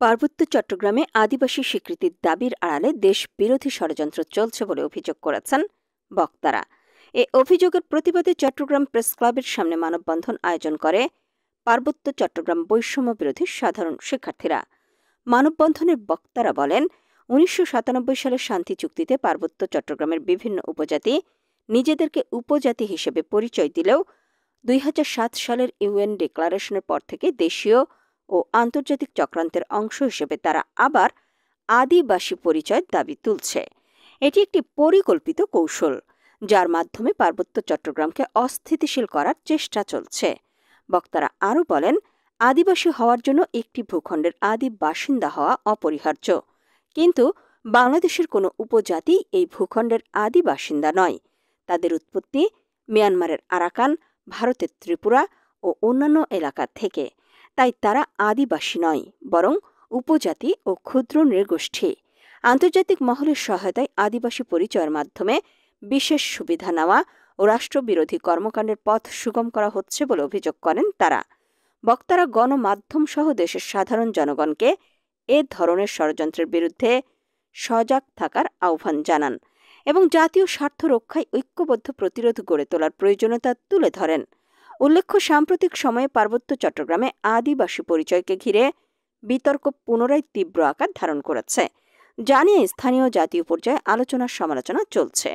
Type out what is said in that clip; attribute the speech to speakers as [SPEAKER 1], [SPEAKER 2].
[SPEAKER 1] পার্বত্য চট্টগ্রামে আদিবাসী স্বীকৃতির দাবির আড়ালে দেশ বিরোধী ষড়যন্ত্র চলছে বলে অভিযোগ করেছেন বক্তারা। এ অভিযোগের প্রতিবাদে চট্টগ্রাম প্রেস ক্লাবের সামনে মানববন্ধন আয়োজন করে পার্বত্য চট্টগ্রাম বৈষম্য বিরোধী সাধারণ শিক্ষার্থীরা। মানববন্ধনের বক্তারা বলেন, ১৯৯৭ সালের শান্তি চুক্তিতে পার্বত্য চট্টগ্রামের বিভিন্ন উপজাতি নিজেদেরকে উপজাতি হিসেবে পরিচয় দিলেও ২০০৭ সালের ইউএন ডিক্লারেশনের পর থেকে দেশীয় ও আন্তর্জাতিক চক্রান্তের অংশ হিসেবে তারা আবার আদিবাসী পরিচয়ের দাবি তুলছে। এটি একটি পরিকল্পিত কৌশল, যার মাধ্যমে পার্বত্য চট্টগ্রামকে অস্থিতিশীল করার চেষ্টা চলছে। বক্তারা আরও বলেন, আদিবাসী হওয়ার জন্য একটি ভূখণ্ডের আদি বাসিন্দা হওয়া অপরিহার্য, কিন্তু বাংলাদেশের কোনো উপজাতি এই ভূখণ্ডের আদি বাসিন্দা নয়। তাদের উৎপত্তি মিয়ানমারের আরাকান, ভারতের ত্রিপুরা ও অন্যান্য এলাকা থেকে। তাই তারা আদিবাসী নয়, বরং উপজাতি ও ক্ষুদ্র নৃগোষ্ঠী। আন্তর্জাতিক মহলের সহায়তায় আদিবাসী পরিচয়ের মাধ্যমে বিশেষ সুবিধা নেওয়া ও রাষ্ট্রবিরোধী কর্মকাণ্ডের পথ সুগম করা হচ্ছে বলে অভিযোগ করেন তারা। বক্তারা গণমাধ্যম সহ দেশের সাধারণ জনগণকে এ ধরনের ষড়যন্ত্রের বিরুদ্ধে সজাগ থাকার আহ্বান জানান এবং জাতীয় স্বার্থ রক্ষায় ঐক্যবদ্ধ প্রতিরোধ গড়ে তোলার প্রয়োজনীয়তা তুলে ধরেন। উল্লেখ্য, সাম্প্রতিক সময়ে পার্বত্য চট্টগ্রামে আদিবাসী পরিচয়কে ঘিরে বিতর্ক পুনরায় তীব্র আকার ধারণ করেছে, যা নিয়ে স্থানীয় জাতীয় পর্যায়ে আলোচনা সমালোচনা চলছে।